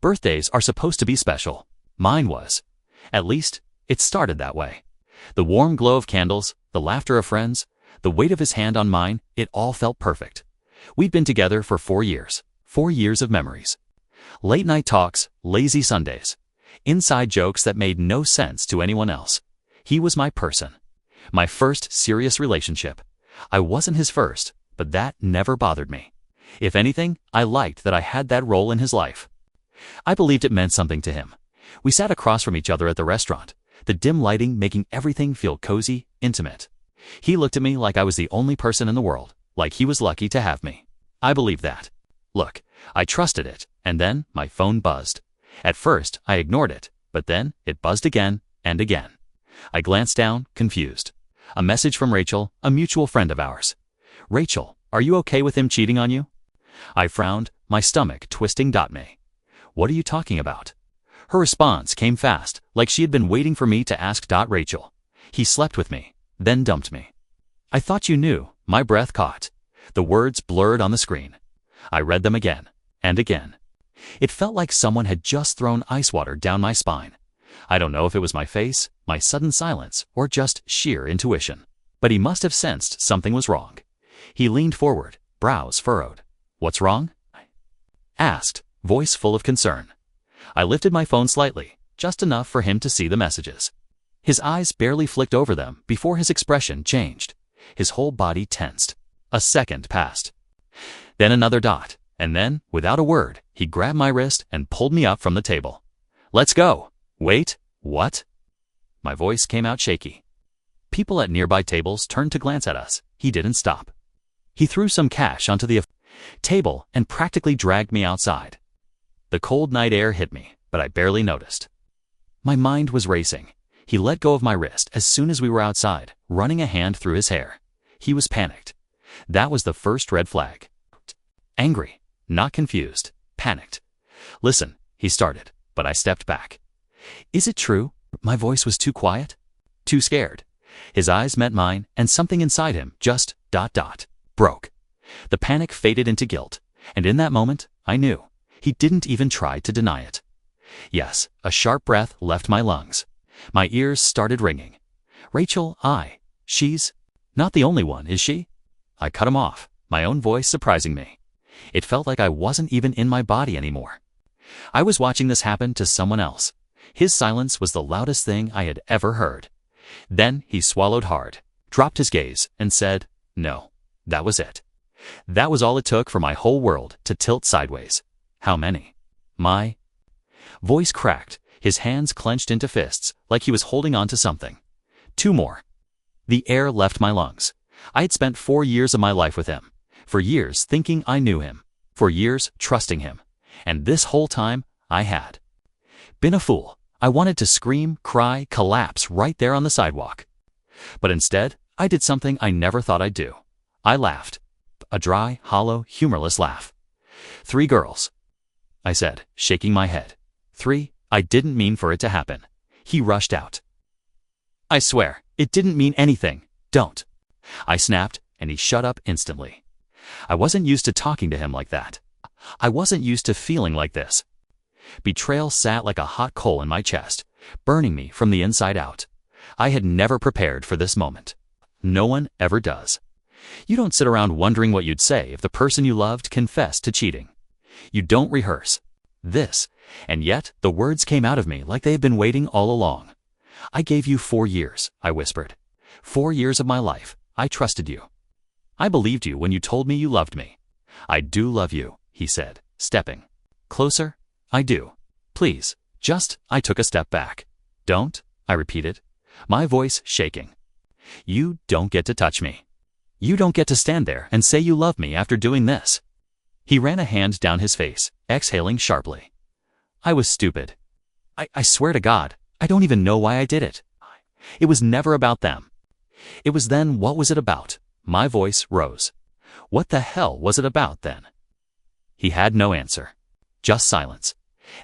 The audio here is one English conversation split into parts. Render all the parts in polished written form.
Birthdays are supposed to be special. Mine was. At least, it started that way. The warm glow of candles, the laughter of friends, the weight of his hand on mine, it all felt perfect. We'd been together for 4 years. 4 years of memories. Late night talks, lazy Sundays. Inside jokes that made no sense to anyone else. He was my person. My first serious relationship. I wasn't his first, but that never bothered me. If anything, I liked that I had that role in his life. I believed it meant something to him. We sat across from each other at the restaurant, the dim lighting making everything feel cozy, intimate. He looked at me like I was the only person in the world, like he was lucky to have me. I believed that. Look, I trusted it, and then my phone buzzed. At first, I ignored it, but then it buzzed again and again. I glanced down, confused. A message from Rachel, a mutual friend of ours. Rachel, are you okay with him cheating on you? I frowned, my stomach twisting. Me. What are you talking about? Her response came fast, like she had been waiting for me to ask. Rachel. He slept with me, then dumped me. I thought you knew. My breath caught. The words blurred on the screen. I read them again and again. It felt like someone had just thrown ice water down my spine. I don't know if it was my face, my sudden silence, or just sheer intuition. But he must have sensed something was wrong. He leaned forward, brows furrowed. What's wrong? I asked, voice full of concern. I lifted my phone slightly, just enough for him to see the messages. His eyes barely flicked over them before his expression changed. His whole body tensed. A second passed. Then another dot, and then, without a word, he grabbed my wrist and pulled me up from the table. Let's go. Wait, what? My voice came out shaky. People at nearby tables turned to glance at us. He didn't stop. He threw some cash onto the table and practically dragged me outside. The cold night air hit me, but I barely noticed. My mind was racing. He let go of my wrist as soon as we were outside, running a hand through his hair. He was panicked. That was the first red flag. Angry, not confused, panicked. Listen, he started, but I stepped back. Is it true? My voice was too quiet, too scared. His eyes met mine, and something inside him just ... broke. The panic faded into guilt, and in that moment, I knew. He didn't even try to deny it. Yes, a sharp breath left my lungs. My ears started ringing. Rachel, she's not the only one, is she? I cut him off, my own voice surprising me. It felt like I wasn't even in my body anymore. I was watching this happen to someone else. His silence was the loudest thing I had ever heard. Then he swallowed hard, dropped his gaze, and said, no, that was it. That was all it took for my whole world to tilt sideways. How many? My voice cracked, his hands clenched into fists, like he was holding on to something. 2 more. The air left my lungs. I had spent 4 years of my life with him. For years thinking I knew him. For years trusting him. And this whole time, I had been a fool. I wanted to scream, cry, collapse right there on the sidewalk. But instead, I did something I never thought I'd do. I laughed. A dry, hollow, humorless laugh. 3 girls, I said, shaking my head. 3, I didn't mean for it to happen. He rushed out. I swear, it didn't mean anything. Don't. I snapped, and he shut up instantly. I wasn't used to talking to him like that. I wasn't used to feeling like this. Betrayal sat like a hot coal in my chest, burning me from the inside out. I had never prepared for this moment. No one ever does. You don't sit around wondering what you'd say if the person you loved confessed to cheating. You don't rehearse this, and yet the words came out of me like they had been waiting all along. I gave you 4 years, I whispered. 4 years of my life. I trusted you. I believed you when you told me you loved me. I do love you, he said, stepping closer. I do. Please, I took a step back. Don't, I repeated, my voice shaking. You don't get to touch me. You don't get to stand there and say you love me after doing this. He ran a hand down his face, exhaling sharply. I was stupid. I swear to God, I don't even know why I did it. It was never about them. It was then, what was it about? My voice rose. What the hell was it about then? He had no answer. Just silence.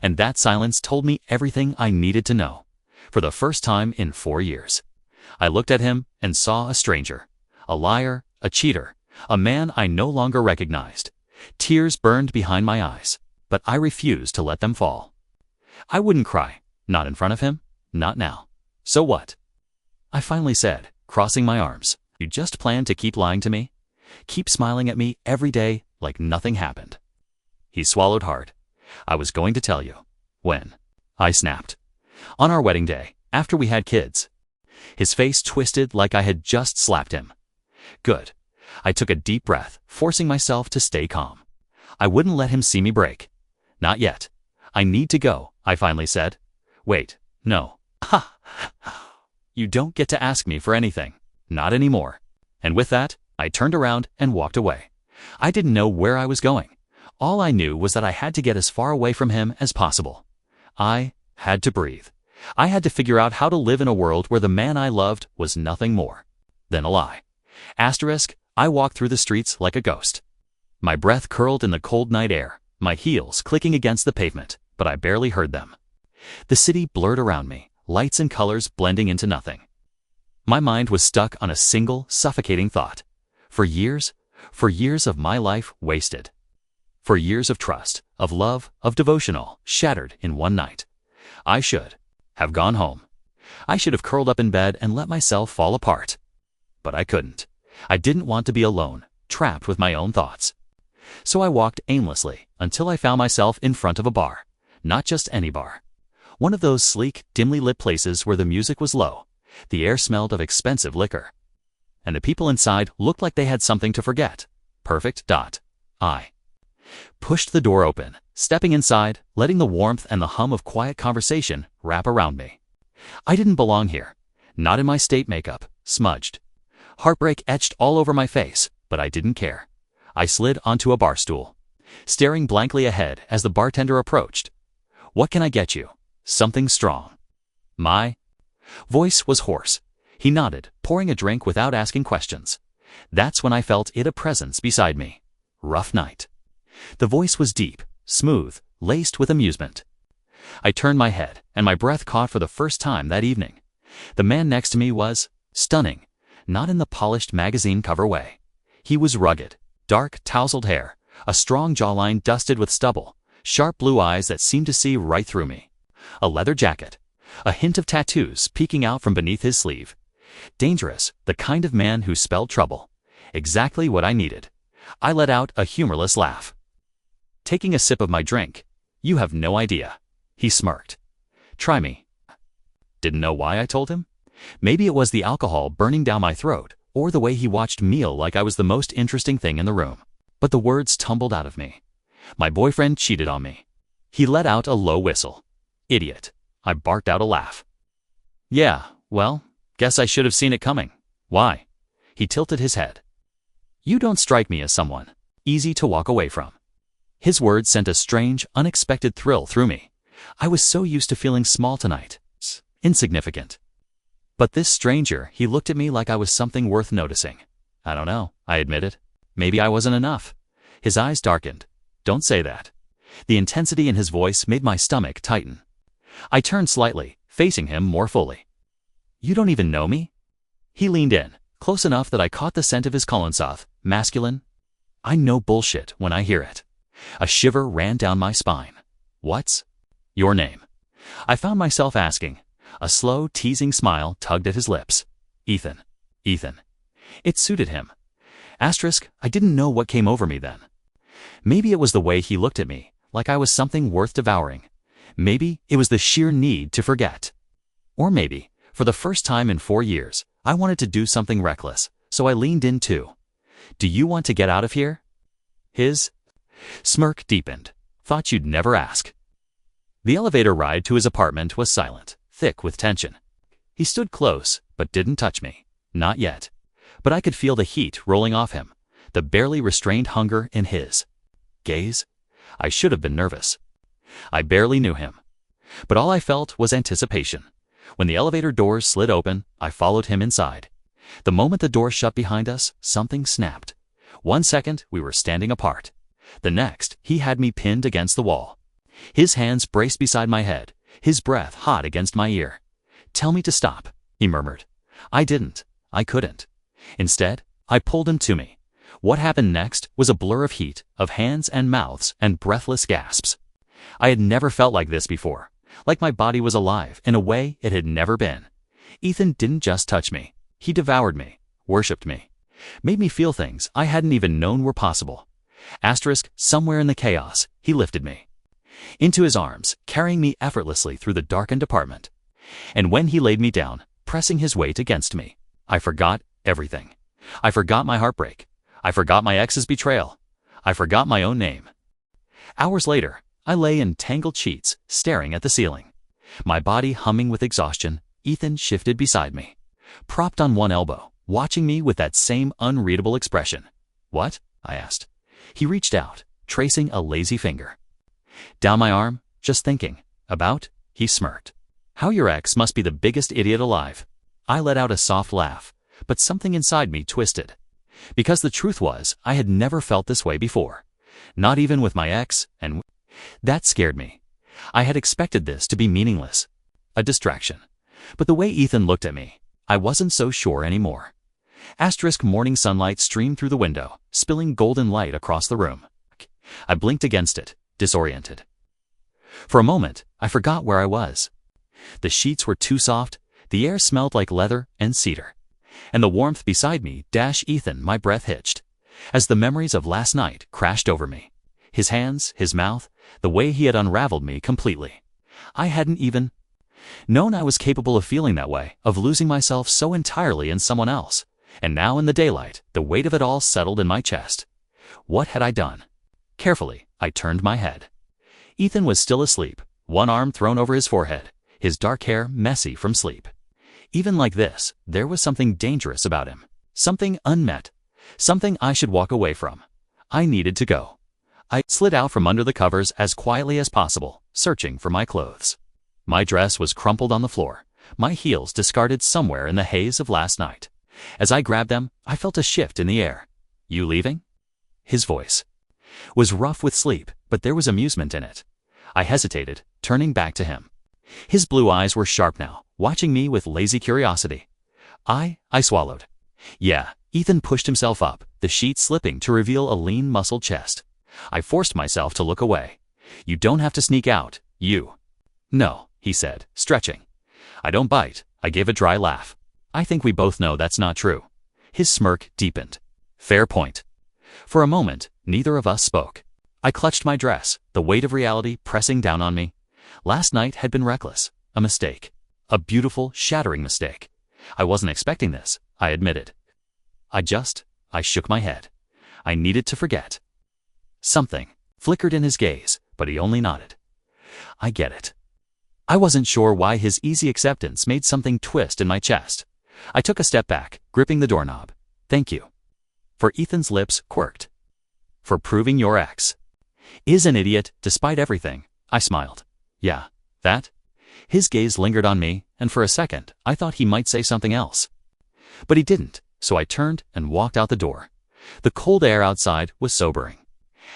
And that silence told me everything I needed to know. For the first time in 4 years. I looked at him and saw a stranger. A liar, a cheater, a man I no longer recognized. Tears burned behind my eyes. but I refused to let them fall. I wouldn't cry, not in front of him, not now. So what? I finally said, crossing my arms. You just plan to keep lying to me? Keep smiling at me every day like nothing happened. He swallowed hard. I was going to tell you. When? I snapped. On our wedding day, after we had kids. His face twisted like I had just slapped him. Good. I took a deep breath, forcing myself to stay calm. I wouldn't let him see me break. Not yet. I need to go, I finally said. Wait, no. Ha! You don't get to ask me for anything. Not anymore. And with that, I turned around and walked away. I didn't know where I was going. All I knew was that I had to get as far away from him as possible. I had to breathe. I had to figure out how to live in a world where the man I loved was nothing more than a lie. Asterisk, I walked through the streets like a ghost. My breath curled in the cold night air, my heels clicking against the pavement, but I barely heard them. The city blurred around me, lights and colors blending into nothing. My mind was stuck on a single, suffocating thought. For years of my life wasted. For years of trust, of love, of devotional, shattered in one night. I should have gone home. I should have curled up in bed and let myself fall apart. But I couldn't. I didn't want to be alone, trapped with my own thoughts. So I walked aimlessly until I found myself in front of a bar. Not just any bar. One of those sleek, dimly lit places where the music was low, the air smelled of expensive liquor, and the people inside looked like they had something to forget. Perfect. I pushed the door open, stepping inside, letting the warmth and the hum of quiet conversation wrap around me. I didn't belong here. Not in my state makeup, smudged. Heartbreak etched all over my face, but I didn't care. I slid onto a bar stool, staring blankly ahead as the bartender approached. What can I get you? Something strong. My voice was hoarse. He nodded, pouring a drink without asking questions. That's when I felt a presence beside me. Rough night. The voice was deep, smooth, laced with amusement. I turned my head, and my breath caught for the first time that evening. The man next to me was stunning, not in the polished magazine cover way. He was rugged, dark, tousled hair, a strong jawline dusted with stubble, sharp blue eyes that seemed to see right through me. A leather jacket, a hint of tattoos peeking out from beneath his sleeve. Dangerous, the kind of man who spelled trouble. Exactly what I needed. I let out a humorless laugh. Taking a sip of my drink. You have no idea. He smirked. Try me. Didn't know why I told him? Maybe it was the alcohol burning down my throat, or the way he watched meal like I was the most interesting thing in the room. But the words tumbled out of me. My boyfriend cheated on me. He let out a low whistle. Idiot. I barked out a laugh. Yeah, well, guess I should have seen it coming. Why? He tilted his head. You don't strike me as someone easy to walk away from. His words sent a strange, unexpected thrill through me. I was so used to feeling small tonight. Insignificant. But this stranger, he looked at me like I was something worth noticing. I don't know, I admitted. Maybe I wasn't enough. His eyes darkened. Don't say that. The intensity in his voice made my stomach tighten. I turned slightly, facing him more fully. You don't even know me? He leaned in, close enough that I caught the scent of his colonsoth, masculine. I know bullshit when I hear it. A shiver ran down my spine. What's your name? I found myself asking. A slow, teasing smile tugged at his lips. Ethan. Ethan. It suited him. Asterisk, I didn't know what came over me then. Maybe it was the way he looked at me, like I was something worth devouring. Maybe it was the sheer need to forget. Or maybe, for the first time in 4 years, I wanted to do something reckless, so I leaned in too. Do you want to get out of here? His smirk deepened. Thought you'd never ask. The elevator ride to his apartment was silent, thick with tension. He stood close, but didn't touch me. Not yet. But I could feel the heat rolling off him, the barely restrained hunger in his gaze. I should have been nervous. I barely knew him. But all I felt was anticipation. When the elevator doors slid open, I followed him inside. The moment the door shut behind us, something snapped. 1 second, we were standing apart. The next, he had me pinned against the wall. His hands braced beside my head, his breath hot against my ear. Tell me to stop, he murmured. I didn't. I couldn't. Instead, I pulled him to me. What happened next was a blur of heat, of hands and mouths and breathless gasps. I had never felt like this before, like my body was alive in a way it had never been. Ethan didn't just touch me. He devoured me, worshipped me, made me feel things I hadn't even known were possible. Somewhere in the chaos, he lifted me into his arms, carrying me effortlessly through the darkened apartment. And when he laid me down, pressing his weight against me, I forgot everything. I forgot my heartbreak. I forgot my ex's betrayal. I forgot my own name. Hours later, I lay in tangled sheets, staring at the ceiling. My body humming with exhaustion. Ethan shifted beside me, propped on one elbow, watching me with that same unreadable expression. "What?" I asked. He reached out, tracing a lazy finger down my arm. "Just thinking about," he smirked. "How your ex must be the biggest idiot alive." I let out a soft laugh, but something inside me twisted. Because the truth was, I had never felt this way before. Not even with my ex, and that scared me. I had expected this to be meaningless, a distraction. But the way Ethan looked at me, I wasn't so sure anymore. Morning sunlight streamed through the window, spilling golden light across the room. I blinked against it, disoriented. For a moment, I forgot where I was. The sheets were too soft, the air smelled like leather and cedar. And the warmth beside me, Ethan, my breath hitched, as the memories of last night crashed over me. His hands, his mouth, the way he had unraveled me completely. I hadn't even known I was capable of feeling that way, of losing myself so entirely in someone else. And now in the daylight, the weight of it all settled in my chest. What had I done? Carefully, I turned my head. Ethan was still asleep, one arm thrown over his forehead, his dark hair messy from sleep. Even like this, there was something dangerous about him, something unmet, something I should walk away from. I needed to go. I slid out from under the covers as quietly as possible, searching for my clothes. My dress was crumpled on the floor, my heels discarded somewhere in the haze of last night. As I grabbed them, I felt a shift in the air. "You leaving?" His voice was rough with sleep, but there was amusement in it. I hesitated, turning back to him. His blue eyes were sharp now, watching me with lazy curiosity. I swallowed. "Yeah." Ethan pushed himself up, the sheet slipping to reveal a lean, muscled chest. I forced myself to look away. "You don't have to sneak out, you." "No," he said, stretching. "I don't bite." I gave a dry laugh. "I think we both know that's not true." His smirk deepened. "Fair point." For a moment, neither of us spoke. I clutched my dress, the weight of reality pressing down on me. Last night had been reckless, a mistake, a beautiful, shattering mistake. I wasn't expecting this, I admitted. I shook my head. I needed to forget. Something flickered in his gaze, but he only nodded. "I get it." I wasn't sure why his easy acceptance made something twist in my chest. I took a step back, gripping the doorknob. "Thank you." For Ethan's lips quirked. "For proving your ex is an idiot despite everything," I smiled. "Yeah, that?" His gaze lingered on me, and for a second, I thought he might say something else. But he didn't, so I turned and walked out the door. The cold air outside was sobering.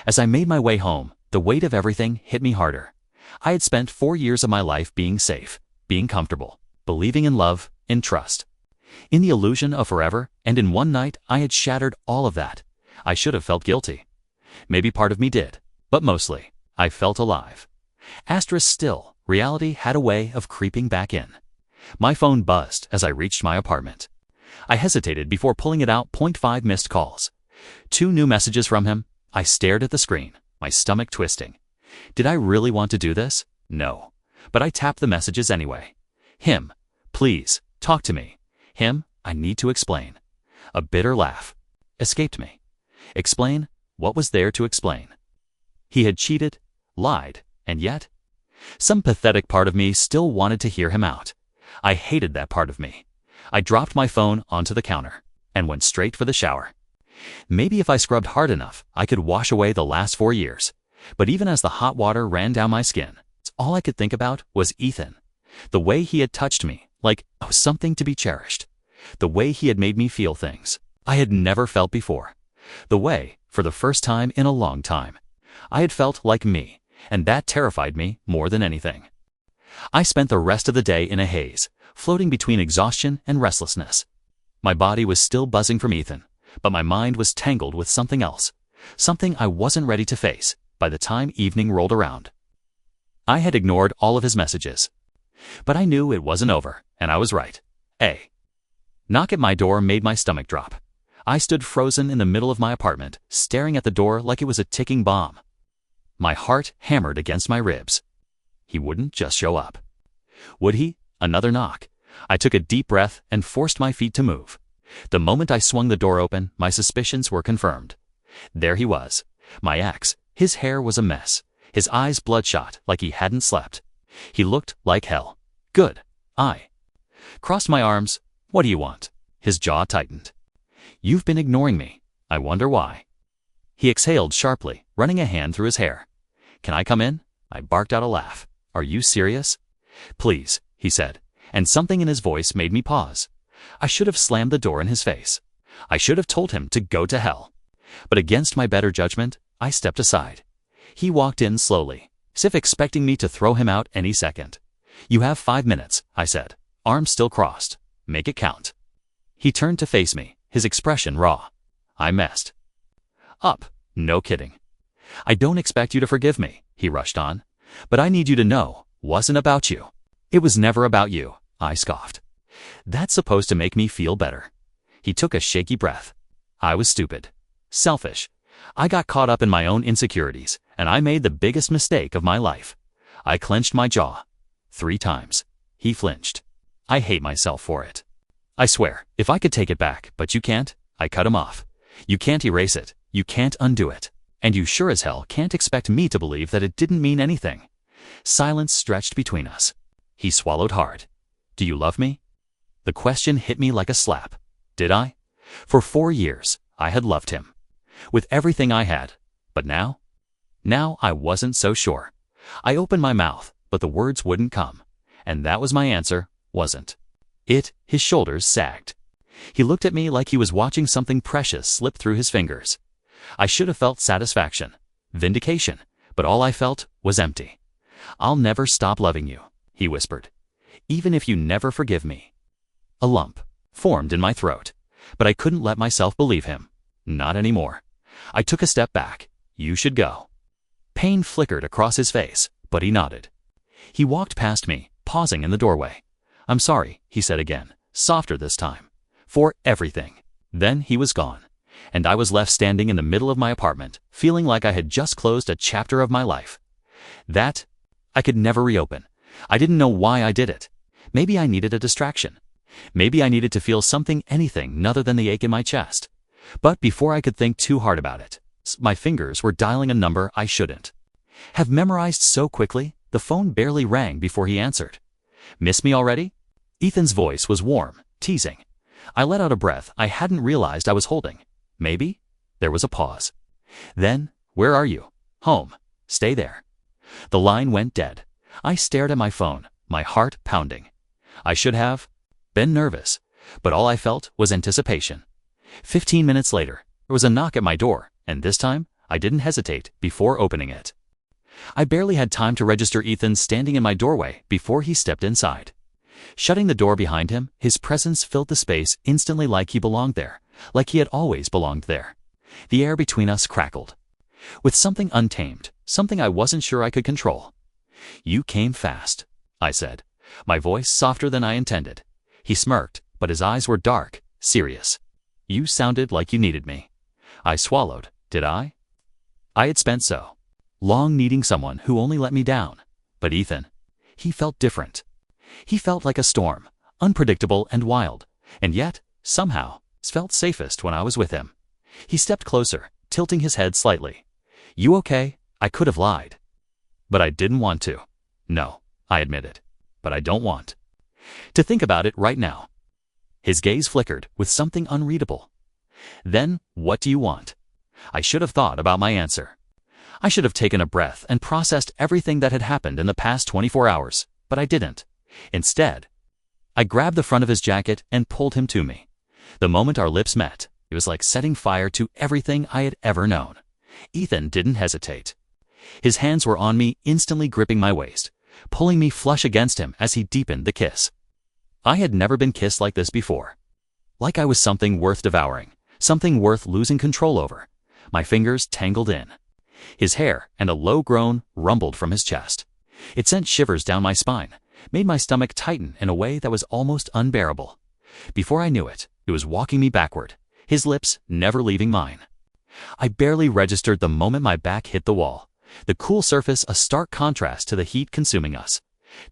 As I made my way home, the weight of everything hit me harder. I had spent 4 years of my life being safe, being comfortable, believing in love, in trust, in the illusion of forever, and in one night I had shattered all of that. I should have felt guilty. Maybe part of me did, but mostly, I felt alive. Still, reality had a way of creeping back in. My phone buzzed as I reached my apartment. I hesitated before pulling it out. 0.5 missed calls. 2 new messages from him. I stared at the screen, my stomach twisting. Did I really want to do this? No. But I tapped the messages anyway. Him, "Please, talk to me." Him, "I need to explain." A bitter laugh escaped me. Explain? What was there to explain? He had cheated, lied, and yet some pathetic part of me still wanted to hear him out. I hated that part of me. I dropped my phone onto the counter and went straight for the shower. Maybe if I scrubbed hard enough, I could wash away the last 4 years. But even as the hot water ran down my skin, all I could think about was Ethan. The way he had touched me, like I was something to be cherished. The way he had made me feel things I had never felt before. The way, for the first time in a long time, I had felt like me, and that terrified me more than anything. I spent the rest of the day in a haze, floating between exhaustion and restlessness. My body was still buzzing from Ethan, but my mind was tangled with something else, something I wasn't ready to face by the time evening rolled around. I had ignored all of his messages. But I knew it wasn't over, and I was right. A knock at my door made my stomach drop. I stood frozen in the middle of my apartment, staring at the door like it was a ticking bomb. My heart hammered against my ribs. He wouldn't just show up. Would he? Another knock. I took a deep breath and forced my feet to move. The moment I swung the door open, my suspicions were confirmed. There he was, my ex. His hair was a mess, his eyes bloodshot like he hadn't slept. He looked like hell. Good. I crossed my arms. What do you want? His jaw tightened. You've been ignoring me. I wonder why. He exhaled sharply, running a hand through his hair. Can I come in? I barked out a laugh. Are you serious? Please, he said, and something in his voice made me pause. I should have slammed the door in his face. I should have told him to go to hell. But against my better judgment, I stepped aside. He walked in slowly, as if expecting me to throw him out any second. You have 5 minutes, I said, arms still crossed. Make it count. He turned to face me, his expression raw. I messed up. No kidding. I don't expect you to forgive me, he rushed on. But I need you to know, wasn't about you. It was never about you, I scoffed. That's supposed to make me feel better. He took a shaky breath. I was stupid. Selfish. I got caught up in my own insecurities, and I made the biggest mistake of my life. I clenched my jaw. 3 times. He flinched. I hate myself for it. I swear, if I could take it back, but you can't, I cut him off. You can't erase it. You can't undo it. And you sure as hell can't expect me to believe that it didn't mean anything. Silence stretched between us. He swallowed hard. Do you love me? The question hit me like a slap. Did I? For 4 years, I had loved him. With everything I had. But now? Now I wasn't so sure. I opened my mouth, but the words wouldn't come. And that was my answer, wasn't. His shoulders sagged. He looked at me like he was watching something precious slip through his fingers. I should have felt satisfaction, vindication, but all I felt was empty. I'll never stop loving you, he whispered, even if you never forgive me. A lump formed in my throat, but I couldn't let myself believe him. Not anymore. I took a step back. You should go. Pain flickered across his face, but he nodded. He walked past me, pausing in the doorway. I'm sorry, he said again, softer this time. For everything. Then he was gone, and I was left standing in the middle of my apartment, feeling like I had just closed a chapter of my life. That I could never reopen. I didn't know why I did it. Maybe I needed a distraction. Maybe I needed to feel something, anything other than the ache in my chest. But before I could think too hard about it, my fingers were dialing a number I shouldn't have memorized so quickly, the phone barely rang before he answered. Miss me already? Ethan's voice was warm, teasing. I let out a breath I hadn't realized I was holding. Maybe? There was a pause. Then, where are you? Home. Stay there. The line went dead. I stared at my phone, my heart pounding. I should have been nervous, but all I felt was anticipation. 15 minutes later, there was a knock at my door, and this time, I didn't hesitate before opening it. I barely had time to register Ethan standing in my doorway before he stepped inside. Shutting the door behind him, his presence filled the space instantly like he belonged there, like he had always belonged there. The air between us crackled. With something untamed, something I wasn't sure I could control. You came fast, I said, my voice softer than I intended. He smirked, but his eyes were dark, serious. You sounded like you needed me. I swallowed, did I? I had spent so long needing someone who only let me down. But Ethan, he felt different. He felt like a storm, unpredictable and wild, and yet, somehow, felt safest when I was with him. He stepped closer, tilting his head slightly. You okay? I could have lied. But I didn't want to. No, I admitted. But I don't want to think about it right now. His gaze flickered with something unreadable. Then, what do you want? I should have thought about my answer. I should have taken a breath and processed everything that had happened in the past 24 hours, but I didn't. Instead, I grabbed the front of his jacket and pulled him to me. The moment our lips met, it was like setting fire to everything I had ever known. Ethan didn't hesitate. His hands were on me, instantly gripping my waist, pulling me flush against him as he deepened the kiss. I had never been kissed like this before. Like I was something worth devouring, something worth losing control over. My fingers tangled in. His hair and a low groan rumbled from his chest. It sent shivers down my spine, made my stomach tighten in a way that was almost unbearable. Before I knew it, he was walking me backward, his lips never leaving mine. I barely registered the moment my back hit the wall, the cool surface a stark contrast to the heat consuming us.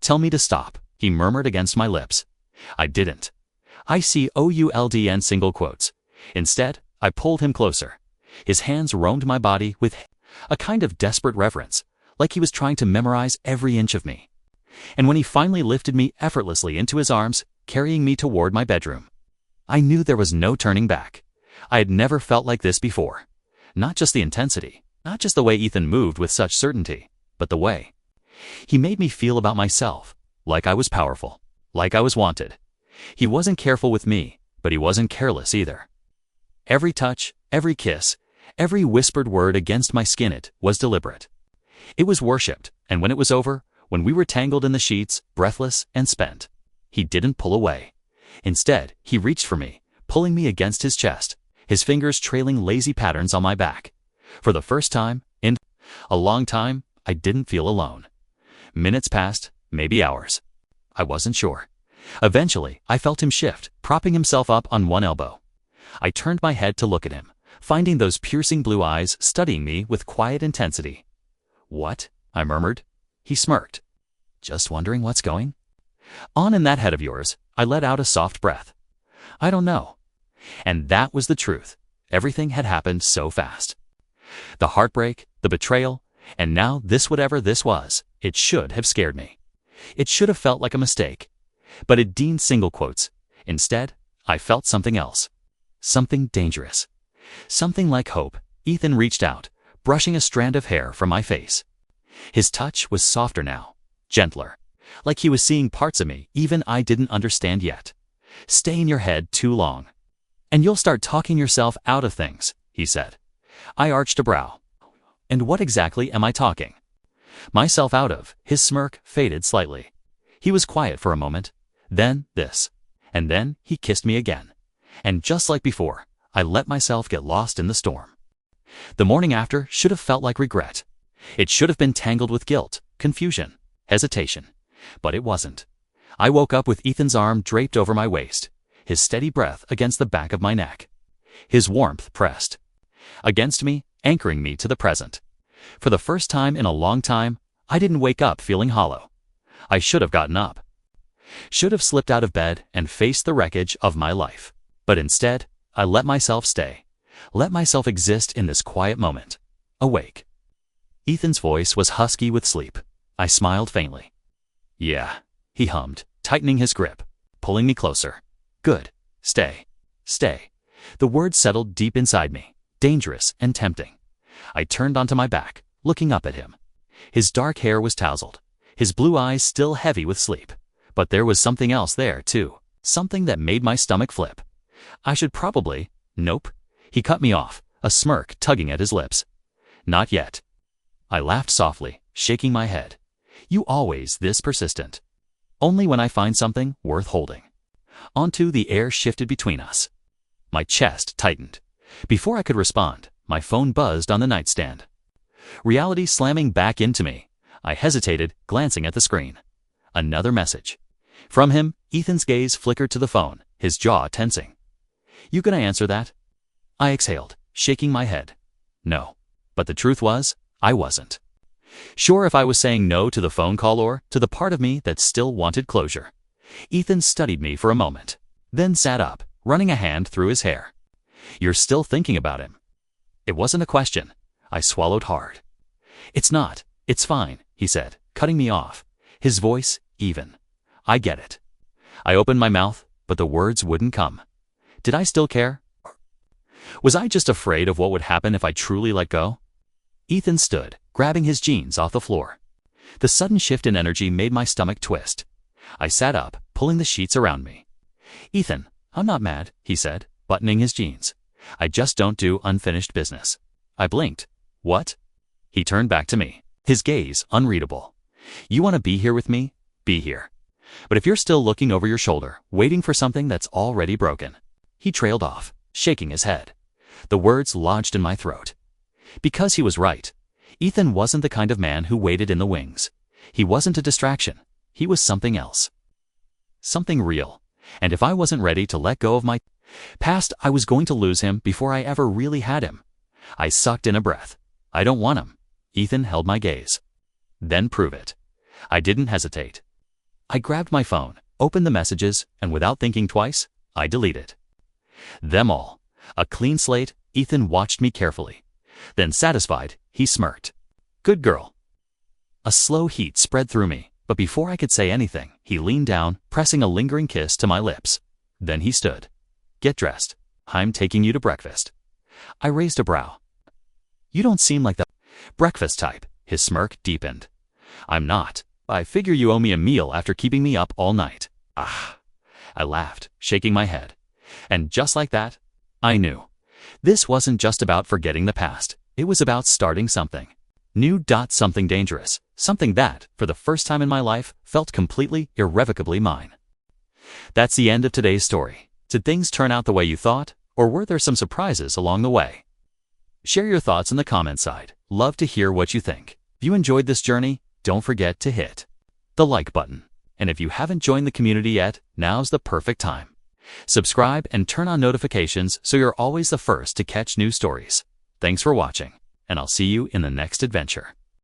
"Tell me to stop," he murmured against my lips. I didn't. ICOULDN single quotes. Instead, I pulled him closer. His hands roamed my body with a kind of desperate reverence, like he was trying to memorize every inch of me. And when he finally lifted me effortlessly into his arms, carrying me toward my bedroom, I knew there was no turning back. I had never felt like this before. Not just the intensity, not just the way Ethan moved with such certainty, but the way he made me feel about myself, like I was powerful, like I was wanted. He wasn't careful with me, but he wasn't careless either. Every touch, every kiss, every whispered word against my skin, it was deliberate. It was worshipped, and when it was over, when we were tangled in the sheets, breathless and spent, he didn't pull away. Instead, he reached for me, pulling me against his chest, his fingers trailing lazy patterns on my back. For the first time, in a long time, I didn't feel alone. Minutes passed, maybe hours. I wasn't sure. Eventually, I felt him shift, propping himself up on one elbow. I turned my head to look at him, finding those piercing blue eyes studying me with quiet intensity. "What?" I murmured. He smirked. "Just wondering what's going on in that head of yours." I let out a soft breath. "I don't know." And that was the truth. Everything had happened so fast. The heartbreak, the betrayal, and now this, whatever this was, it should have scared me. It should have felt like a mistake. But it didn't single quotes. Instead, I felt something else. Something dangerous. Something like hope. Ethan reached out, brushing a strand of hair from my face. His touch was softer now, gentler, like he was seeing parts of me even I didn't understand yet. "Stay in your head too long, and you'll start talking yourself out of things," he said. I arched a brow. "And what exactly am I talking myself out of?" His smirk faded slightly. He was quiet for a moment, then this, and then he kissed me again. And just like before, I let myself get lost in the storm. The morning after should have felt like regret. It should have been tangled with guilt, confusion, hesitation. But it wasn't. I woke up with Ethan's arm draped over my waist, his steady breath against the back of my neck. His warmth pressed against me, anchoring me to the present. For the first time in a long time, I didn't wake up feeling hollow. I should have gotten up. Should have slipped out of bed and faced the wreckage of my life. But instead, I let myself stay. Let myself exist in this quiet moment. Awake. Ethan's voice was husky with sleep. I smiled faintly. "Yeah," he hummed, tightening his grip, pulling me closer. "Good. Stay. Stay." The words settled deep inside me, dangerous and tempting. I turned onto my back, looking up at him. His dark hair was tousled, his blue eyes still heavy with sleep. But there was something else there, too. Something that made my stomach flip. I should probably... Nope. He cut me off, a smirk tugging at his lips. "Not yet." I laughed softly, shaking my head. "You always this persistent. Only when I find something worth holding." Onto the air shifted between us. My chest tightened. Before I could respond, my phone buzzed on the nightstand. Reality slamming back into me. I hesitated, glancing at the screen. Another message. From him, Ethan's gaze flickered to the phone, his jaw tensing. "You gonna answer that?" I exhaled, shaking my head. No. But the truth was, I wasn't sure if I was saying no to the phone call or to the part of me that still wanted closure. Ethan studied me for a moment, then sat up, running a hand through his hair. "You're still thinking about him?" It wasn't a question. I swallowed hard. "It's not. It's fine," he said, cutting me off, his voice even. "I get it." I opened my mouth, but the words wouldn't come. Did I still care? Was I just afraid of what would happen if I truly let go? Ethan stood, grabbing his jeans off the floor. The sudden shift in energy made my stomach twist. I sat up, pulling the sheets around me. "Ethan, I'm not mad," he said, buttoning his jeans. "I just don't do unfinished business." I blinked. "What?" He turned back to me, his gaze unreadable. "You want to be here with me? Be here. But if you're still looking over your shoulder, waiting for something that's already broken..." He trailed off, shaking his head. The words lodged in my throat. Because he was right. Ethan wasn't the kind of man who waited in the wings. He wasn't a distraction. He was something else. Something real. And if I wasn't ready to let go of my past, I was going to lose him before I ever really had him. I sucked in a breath. I don't want him. Ethan held my gaze. Then prove it. I didn't hesitate. I grabbed my phone, opened the messages, and without thinking twice, I deleted them all. A clean slate. Ethan watched me carefully. Then, satisfied, he smirked. Good girl. A slow heat spread through me, but before I could say anything, he leaned down, pressing a lingering kiss to my lips. Then he stood. Get dressed. I'm taking you to breakfast. I raised a brow. You don't seem like the breakfast type. His smirk deepened. I'm not. I figure you owe me a meal after keeping me up all night. Ah. I laughed, shaking my head. And just like that, I knew. This wasn't just about forgetting the past. It was about starting something new. Something dangerous. Something that, for the first time in my life, felt completely, irrevocably mine. That's the end of today's story. Did things turn out the way you thought, or were there some surprises along the way? Share your thoughts in the comment side. Love to hear what you think. If you enjoyed this journey, don't forget to hit the like button. And if you haven't joined the community yet, now's the perfect time. Subscribe and turn on notifications so you're always the first to catch new stories. Thanks for watching, and I'll see you in the next adventure.